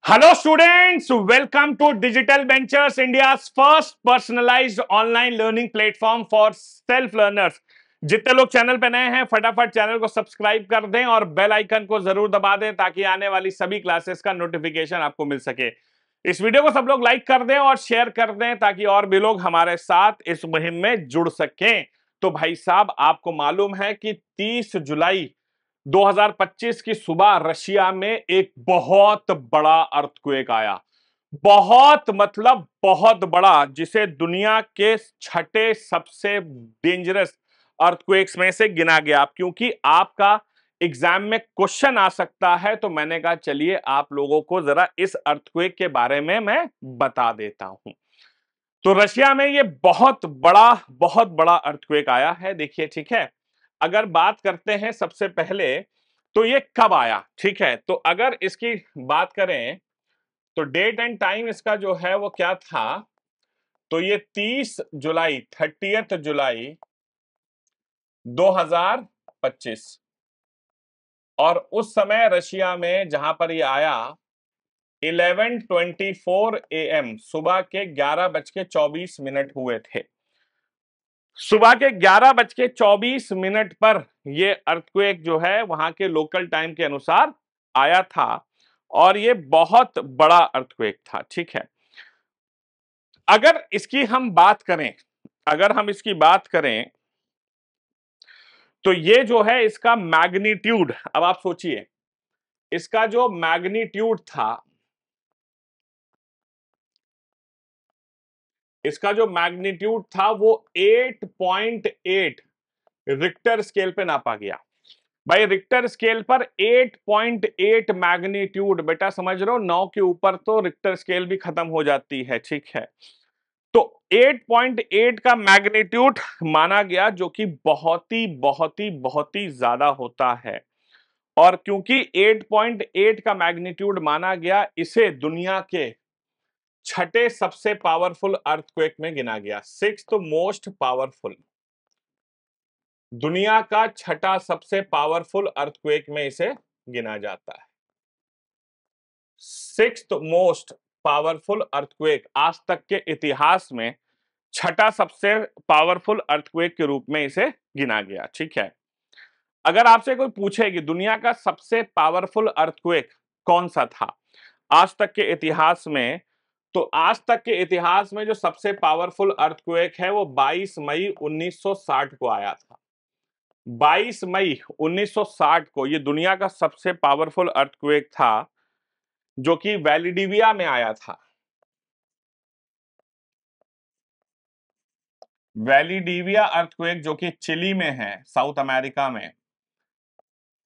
Hello students, welcome to Digital Ventures, India's first personalized online learning platform for self learners। जितने लोग channel पे नए हैं फटाफट चैनल को सब्सक्राइब कर दें और बेल आइकन को जरूर दबा दें ताकि आने वाली सभी क्लासेस का नोटिफिकेशन आपको मिल सके। इस वीडियो को सब लोग लाइक कर दें और शेयर कर दें ताकि और भी लोग हमारे साथ इस मुहिम में जुड़ सकें। तो भाई साहब, आपको मालूम है कि 30 जुलाई 2025 की सुबह रशिया में एक बहुत बड़ा अर्थक्वेक आया। बहुत मतलब बहुत बड़ा, जिसे दुनिया के छठे सबसे डेंजरस अर्थक्वेक्स में से गिना गया। क्योंकि आपका एग्जाम में क्वेश्चन आ सकता है, तो मैंने कहा चलिए आप लोगों को जरा इस अर्थक्वेक के बारे में मैं बता देता हूं। तो रशिया में ये बहुत बड़ा अर्थक्वेक आया है। देखिए, ठीक है, अगर बात करते हैं सबसे पहले तो ये कब आया, ठीक है। तो अगर इसकी बात करें तो डेट एंड टाइम इसका जो है वो क्या था, तो ये 30 जुलाई 30 जुलाई 2025। और उस समय रशिया में जहां पर ये आया 11:24 AM, सुबह के 11:24 हुए थे। सुबह के 11:24 पर ये अर्थक्वेक जो है वहां के लोकल टाइम के अनुसार आया था और ये बहुत बड़ा अर्थक्वेक था, ठीक है। अगर इसकी हम बात करें अगर हम इसकी बात करें तो ये जो है इसका मैग्नीट्यूड, अब आप सोचिए इसका जो मैग्नीट्यूड था, वो 8.8 रिक्टर स्केल पे नापा गया। भाई, रिक्टर स्केल पर 8.8 मैग्नीट्यूड, बेटा समझ रहे हो, 9 के ऊपर तो रिक्टर स्केल भी खत्म हो जाती है, ठीक है। तो 8.8 का मैग्नीट्यूड माना गया, जो कि बहुत ही ज्यादा होता है। और क्योंकि 8.8 का मैग्नीट्यूड माना गया, इसे दुनिया के छठे सबसे पावरफुल अर्थक्वेक में गिना गया। सिक्स्थ मोस्ट पावरफुल, दुनिया का छठा सबसे पावरफुल अर्थक्वेक में इसे गिना जाता है। सिक्स्थ मोस्ट पावरफुल अर्थक्वेक, आज तक के इतिहास में छठा सबसे पावरफुल अर्थक्वेक के रूप में इसे गिना गया, ठीक है। अगर आपसे कोई पूछे कि दुनिया का सबसे पावरफुल अर्थक्वेक कौन सा था आज तक के इतिहास में, तो आज तक के इतिहास में जो सबसे पावरफुल अर्थक्वेक है वो 22 मई 1960 को आया था। 22 मई 1960 को ये दुनिया का सबसे पावरफुल अर्थक्वेक था, जो कि वैलिडिविया में आया था। वैलिडिविया अर्थक्वेक जो कि चिली में है, साउथ अमेरिका में।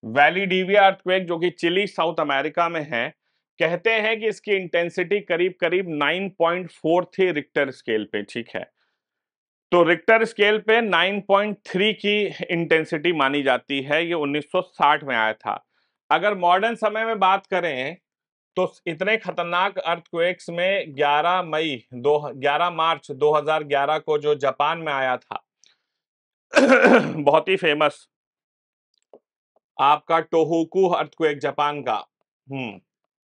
वैलिडिविया अर्थक्वेक जो कि चिली साउथ अमेरिका में है, कहते हैं कि इसकी इंटेंसिटी करीब करीब 9.4 थी रिक्टर स्केल पे, ठीक है। तो रिक्टर स्केल पे 9.3 की इंटेंसिटी मानी जाती है। ये 1960 में आया था। अगर मॉडर्न समय में बात करें तो इतने खतरनाक अर्थक्वेक्स में 11 मार्च 2011 को जो जापान में आया था बहुत ही फेमस आपका टोहोकू अर्थक्वेक जापान का।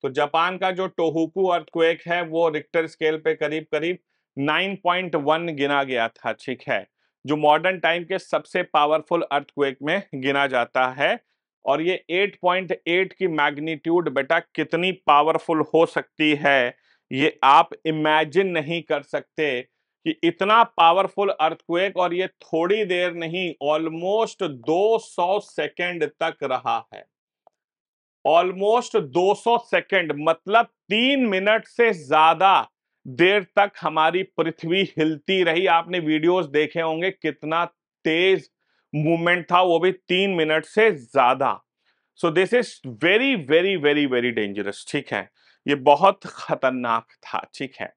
तो जापान का जो टोहोकू अर्थक्वेक है वो रिक्टर स्केल पे करीब करीब 9.1 गिना गया था, ठीक है, जो मॉडर्न टाइम के सबसे पावरफुल अर्थक्वेक में गिना जाता है। और ये 8.8 की मैग्नीट्यूड, बेटा कितनी पावरफुल हो सकती है ये आप इमेजिन नहीं कर सकते कि इतना पावरफुल अर्थक्वेक, और ये थोड़ी देर नहीं, ऑलमोस्ट 200 सेकेंड तक रहा है। ऑलमोस्ट 200 सेकेंड मतलब 3 मिनट से ज्यादा देर तक हमारी पृथ्वी हिलती रही। आपने वीडियोस देखे होंगे कितना तेज मूवमेंट था, वो भी 3 मिनट से ज्यादा। So this is very very very very dangerous, ठीक है, ये बहुत खतरनाक था, ठीक है।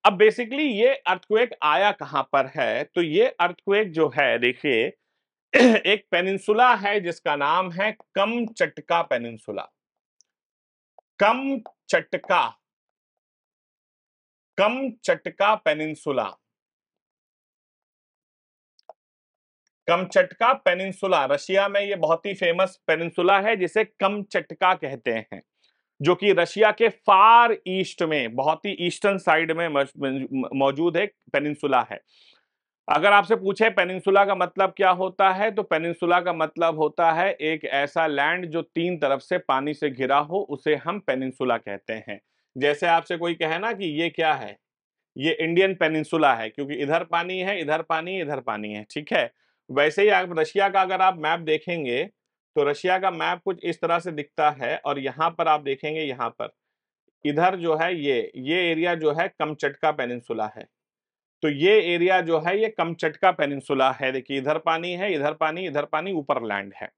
अब बेसिकली ये अर्थक्वेक आया कहां पर है, तो ये अर्थक्वेक जो है, देखिए एक पेनिनसुला है जिसका नाम है Kamchatka peninsula. Kamchatka Kamchatka peninsula Kamchatka peninsula Russia में ये बहुत ही फेमस पेनिनसुला है जिसे कमचटका कहते हैं, जो कि रशिया के फार ईस्ट में, बहुत ही ईस्टर्न साइड में मौजूद एक पेनिनसुला है। अगर आपसे पूछे पेनिनसुला का मतलब क्या होता है, तो पेनिनसुला का मतलब होता है एक ऐसा लैंड जो तीन तरफ से पानी से घिरा हो, उसे हम पेनिनसुला कहते हैं। जैसे आपसे कोई कहे ना कि ये क्या है, ये इंडियन पेनिनसुला है, क्योंकि इधर पानी है, इधर पानी, इधर पानी है, ठीक है। वैसे ही आप रशिया का अगर आप मैप देखेंगे तो रशिया का मैप कुछ इस तरह से दिखता है, और यहाँ पर आप देखेंगे, यहाँ पर इधर जो है ये एरिया जो है कमचटका पेनिनसुला है। तो ये एरिया जो है ये कमचटका पेनिनसुला है। देखिए इधर पानी है, इधर पानी, इधर पानी, ऊपर लैंड है।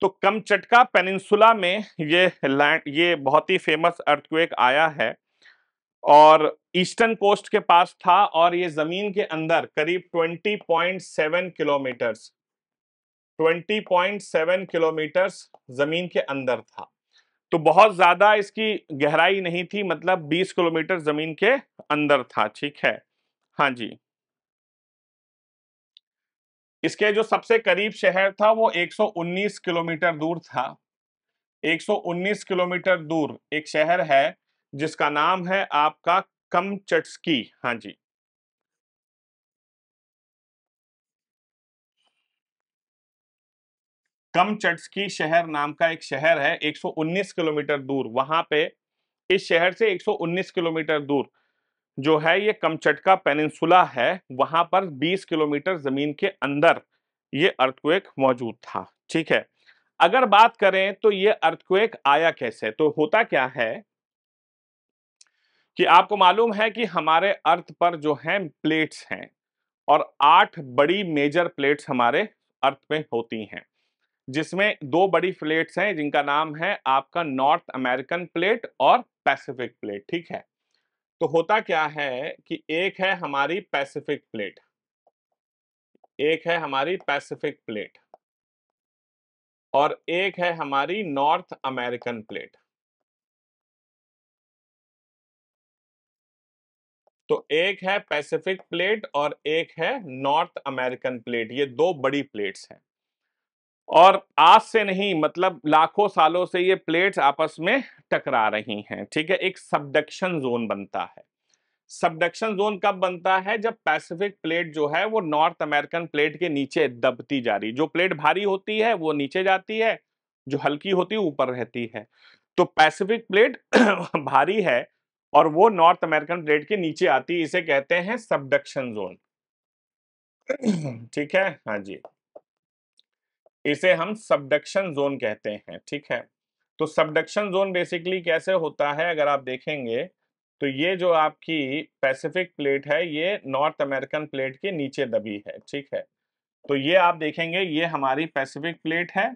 तो कमचटका पेनिनसुला में ये लैंड, ये बहुत ही फेमस अर्थक्वेक आया है और ईस्टर्न कोस्ट के पास था, और ये जमीन के अंदर करीब 20.7 किलोमीटर्स 20.7 किलोमीटर्स जमीन के अंदर था। तो बहुत ज्यादा इसकी गहराई नहीं थी, मतलब 20 किलोमीटर जमीन के अंदर था, ठीक है। हाँ जी। इसके जो सबसे करीब शहर था वो 119 किलोमीटर दूर था। 119 किलोमीटर दूर एक शहर है जिसका नाम है आपका कमचट्स्की। हाँ जी। कमचट्स्की शहर नाम का एक शहर है 119 किलोमीटर दूर। वहां पे इस शहर से 119 किलोमीटर दूर जो है ये कमचटका पेनिनसुला है, वहां पर 20 किलोमीटर जमीन के अंदर ये अर्थक्वेक मौजूद था, ठीक है। अगर बात करें तो ये अर्थक्वेक आया कैसे, तो होता क्या है कि आपको मालूम है कि हमारे अर्थ पर जो है प्लेट्स हैं, और 8 बड़ी मेजर प्लेट्स हमारे अर्थ में होती हैं, जिसमें 2 बड़ी प्लेट्स हैं जिनका नाम है आपका नॉर्थ अमेरिकन प्लेट और पैसिफिक प्लेट, ठीक है। तो होता क्या है कि एक है हमारी पैसिफिक प्लेट, एक है हमारी पैसिफिक प्लेट, और एक है हमारी नॉर्थ अमेरिकन प्लेट। तो एक है पैसिफिक प्लेट और एक है नॉर्थ अमेरिकन प्लेट, ये 2 बड़ी प्लेट्स हैं। और आज से नहीं, मतलब लाखों सालों से ये प्लेट्स आपस में टकरा रही हैं, ठीक है। एक सबडक्शन जोन बनता है। सबडक्शन जोन कब बनता है, जब पैसिफिक प्लेट जो है वो नॉर्थ अमेरिकन प्लेट के नीचे दबती जा रही, जो प्लेट भारी होती है वो नीचे जाती है, जो हल्की होती है ऊपर रहती है। तो पैसिफिक प्लेट भारी है और वो नॉर्थ अमेरिकन प्लेट के नीचे आती है, इसे कहते हैं सबडक्शन जोन। ठीक है, हाँ जी, इसे हम सबडक्शन जोन कहते हैं, ठीक है। तो सबडक्शन जोन बेसिकली कैसे होता है, अगर आप देखेंगे तो ये जो आपकी पैसिफिक प्लेट है ये नॉर्थ अमेरिकन प्लेट के नीचे दबी है, ठीक है। तो ये आप देखेंगे ये हमारी पैसिफिक प्लेट है,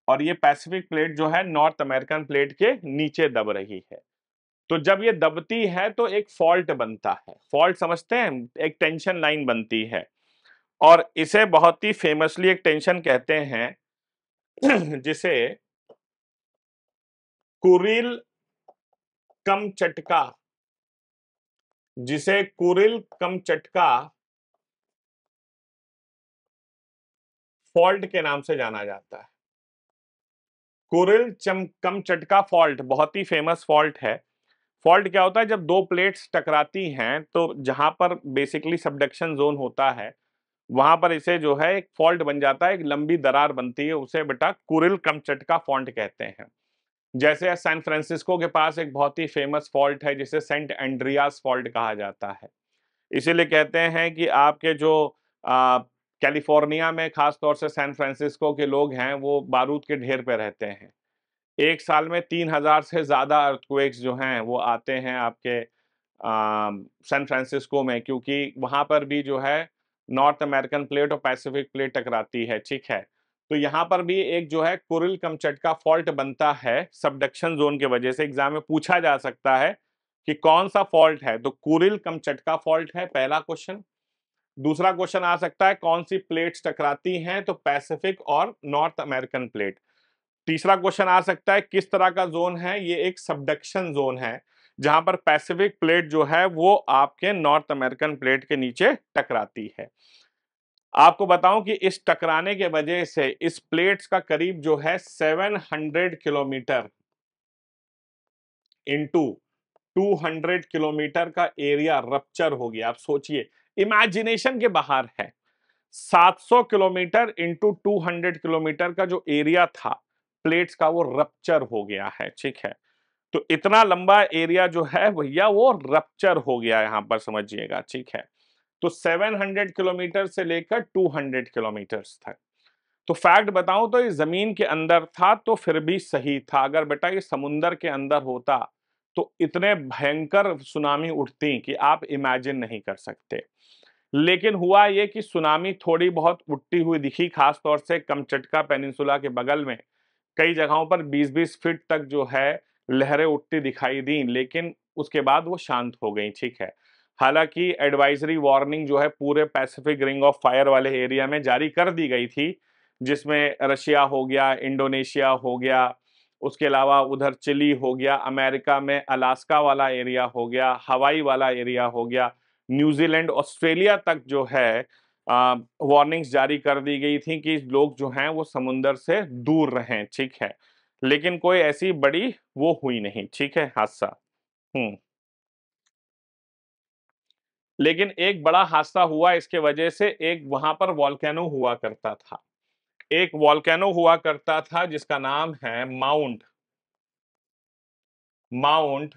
और ये पैसिफिक प्लेट जो है नॉर्थ अमेरिकन प्लेट के नीचे दब रही है। तो जब ये दबती है तो एक फॉल्ट बनता है, फॉल्ट समझते हैं, एक टेंशन लाइन बनती है, और इसे बहुत ही फेमसली एक टेंशन कहते हैं जिसे कुरिल कमचटका, जिसे कुरिल कमचटका फॉल्ट के नाम से जाना जाता है। कुरिल कमचटका फॉल्ट बहुत ही फेमस फॉल्ट है। फॉल्ट क्या होता है, जब दो प्लेट्स टकराती हैं तो जहां पर बेसिकली सबडक्शन जोन होता है वहां पर इसे जो है एक फॉल्ट बन जाता है, एक लंबी दरार बनती है, उसे बेटा कुरिल कमचटका फॉल्ट कहते हैं। जैसे सैन फ्रांसिस्को के पास एक बहुत ही फेमस फॉल्ट है जिसे सेंट एंड्रियास फॉल्ट कहा जाता है। इसीलिए कहते हैं कि आपके जो कैलिफोर्निया में खास तौर से सैन फ्रांसिस्को के लोग हैं वो बारूद के ढेर पे रहते हैं। एक साल में 3000 से ज्यादा अर्थक्वेक्स जो हैं वो आते हैं आपके सैन फ्रांसिस्को में, क्योंकि वहां पर भी जो है नॉर्थ अमेरिकन प्लेट और पैसिफिक प्लेट टकराती है, ठीक है। तो यहाँ पर भी एक जो है कुरिल कमचटका फॉल्ट बनता है सबडक्शन जोन के वजह से। एग्जाम में पूछा जा सकता है कि कौन सा फॉल्ट है, तो कुरिल कमचटका फॉल्ट है पहला क्वेश्चन। दूसरा क्वेश्चन आ सकता है कौन सी प्लेट्स टकराती हैं, तो पैसिफिक और नॉर्थ अमेरिकन प्लेट। तीसरा क्वेश्चन आ सकता है किस तरह का जोन है, ये एक सबडक्शन जोन है जहां पर पैसिफिक प्लेट जो है वो आपके नॉर्थ अमेरिकन प्लेट के नीचे टकराती है। आपको बताऊं कि इस टकराने के वजह से इस प्लेट्स का करीब जो है 700 किलोमीटर इंटू 200 किलोमीटर का एरिया रप्चर हो गया। आप सोचिए, इमेजिनेशन के बाहर है। 700 किलोमीटर इंटू 200 किलोमीटर का जो एरिया था प्लेट्स का, वो रप्चर हो गया है। ठीक है, तो इतना लंबा एरिया जो है भैया वो रप्चर हो गया, यहां पर समझिएगा। ठीक है, तो 700 किलोमीटर से लेकर 200 किलोमीटर तक। तो फैक्ट बताऊं तो ये जमीन के अंदर था तो फिर भी सही था। अगर बेटा ये समुंदर के अंदर होता तो इतने भयंकर सुनामी उठती कि आप इमेजिन नहीं कर सकते। लेकिन हुआ ये कि सुनामी थोड़ी बहुत उठती हुई दिखी, खास तौर से कमचटका पेनिनसुला के बगल में कई जगहों पर 20-20 फीट तक जो है लहरें उठती दिखाई दी, लेकिन उसके बाद वो शांत हो गई। ठीक है, हालांकि एडवाइजरी वार्निंग जो है पूरे पैसिफिक रिंग ऑफ फायर वाले एरिया में जारी कर दी गई थी, जिसमें रशिया हो गया, इंडोनेशिया हो गया, उसके अलावा उधर चिली हो गया, अमेरिका में अलास्का वाला एरिया हो गया, हवाई वाला एरिया हो गया, न्यूजीलैंड, ऑस्ट्रेलिया तक जो है वार्निंग्स जारी कर दी गई थी कि लोग जो हैं वो समुंदर से दूर रहें। ठीक है, लेकिन कोई ऐसी बड़ी वो हुई नहीं। ठीक है, हादसा। लेकिन एक बड़ा हादसा हुआ इसके वजह से। एक वहां पर वॉल्केनो हुआ करता था, एक वॉल्केनो हुआ करता था जिसका नाम है माउंट माउंट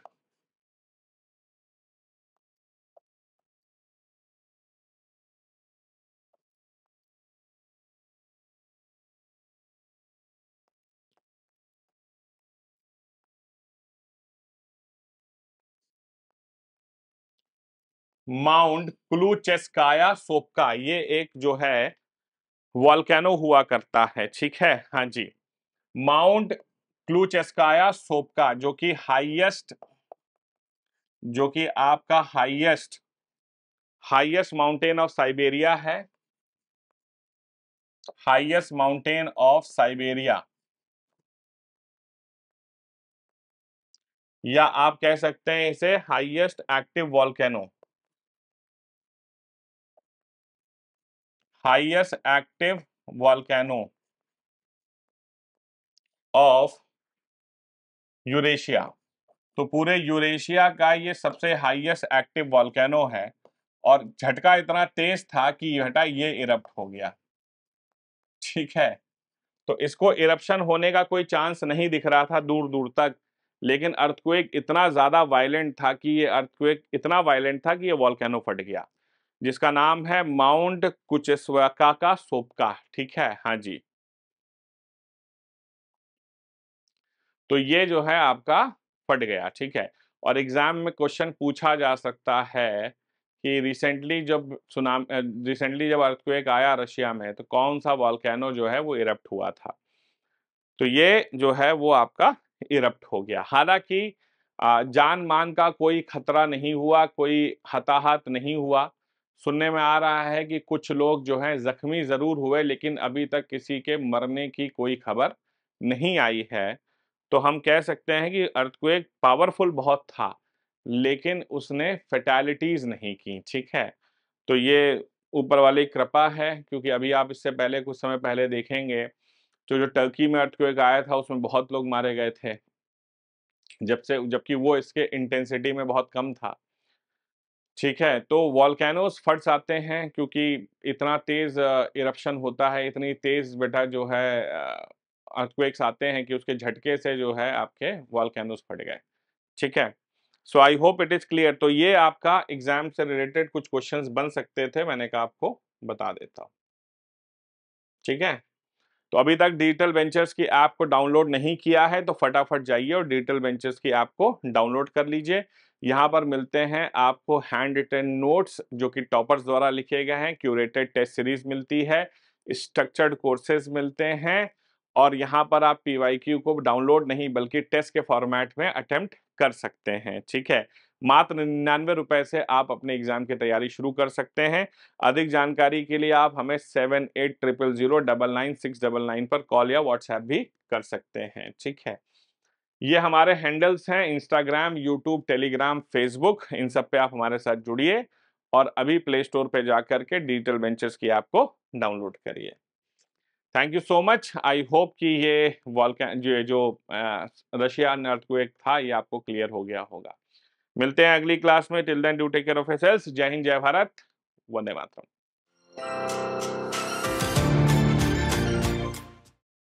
माउंट क्लूचेस्काया सोपका, ये एक जो है वॉल्केनो हुआ करता है। ठीक है, हाँ जी, माउंट क्लूचेस्काया सोपका, जो कि आपका highest highest mountain of Siberia है, हाईएस्ट माउंटेन ऑफ साइबेरिया, या आप कह सकते हैं इसे highest active volcano, highest active volcano of Eurasia. तो पूरे यूरेशिया का ये सबसे हाईएस्ट एक्टिव वॉल्केनो है, और झटका इतना तेज था कि झटका ये इरप्ट हो गया। ठीक है, तो इसको इरप्शन होने का कोई चांस नहीं दिख रहा था दूर दूर तक, लेकिन अर्थक्वेक इतना ज्यादा वायलेंट था कि ये अर्थक्वेक इतना वायलेंट था कि ये वॉल्केनो फट गया, जिसका नाम है माउंट कुचेस्वाका का सोपका। ठीक है, हाँ जी, तो ये जो है आपका फट गया। ठीक है, और एग्जाम में क्वेश्चन पूछा जा सकता है कि रिसेंटली जब अर्थक्वेक आया रशिया में तो कौन सा वॉल्केनो जो है वो इरप्ट हुआ था। तो ये जो है वो आपका इरप्ट हो गया। हालांकि जान मान का कोई खतरा नहीं हुआ, कोई हताहत नहीं हुआ। सुनने में आ रहा है कि कुछ लोग जो हैं जख्मी जरूर हुए, लेकिन अभी तक किसी के मरने की कोई खबर नहीं आई है। तो हम कह सकते हैं कि अर्थक्वेक पावरफुल बहुत था, लेकिन उसने फेटालिटीज नहीं की। ठीक है, तो ये ऊपर वाली कृपा है, क्योंकि अभी आप इससे पहले कुछ समय पहले देखेंगे तो जो टर्की में अर्थक्वेक आया था उसमें बहुत लोग मारे गए थे, जबकि वो इसके इंटेंसिटी में बहुत कम था। ठीक है, तो वॉल्केनोस फट जाते हैं क्योंकि इतना तेज इरप्शन होता है, इतनी तेज बेटा जो है अर्थक्वेक्स आते हैं कि उसके झटके से जो है आपके वॉल्केनोस फट गए। ठीक है, so I hope it is clear. तो ये आपका एग्जाम से रिलेटेड कुछ क्वेश्चंस बन सकते थे, मैंने कहा आपको बता देता हूं। ठीक है, तो अभी तक डिजिटल वेंचर्स की ऐप को डाउनलोड नहीं किया है तो फटाफट जाइए और डिजिटल वेंचर्स की ऐप को डाउनलोड कर लीजिए। यहाँ पर मिलते हैं आपको हैंड रिटन नोट्स जो कि टॉपर्स द्वारा लिखे गए हैं, क्यूरेटेड टेस्ट सीरीज मिलती है, स्ट्रक्चर्ड कोर्सेज मिलते हैं, और यहाँ पर आप पीवाईक्यू को डाउनलोड नहीं बल्कि टेस्ट के फॉर्मेट में अटेम्प्ट कर सकते हैं। ठीक है, मात्र 99 रुपए से आप अपने एग्जाम की तैयारी शुरू कर सकते हैं। अधिक जानकारी के लिए आप हमें 7800099699 पर कॉल या व्हाट्सएप भी कर सकते हैं। ठीक है, ये हमारे हैंडल्स हैं, इंस्टाग्राम, यूट्यूब, टेलीग्राम, फेसबुक, इन सब पे आप हमारे साथ जुड़िए और अभी प्ले स्टोर पे जाकर के डिजिटल वेंचर्स की ऐप को डाउनलोड करिए। Thank you so much. I hope कि ये वॉल्कैन जो रशियन अर्थक्वेक था ये आपको क्लियर हो गया होगा। मिलते हैं अगली क्लास में। Till then do take care of yourself. जय हिंद, जय भारत, वंदे मातरम।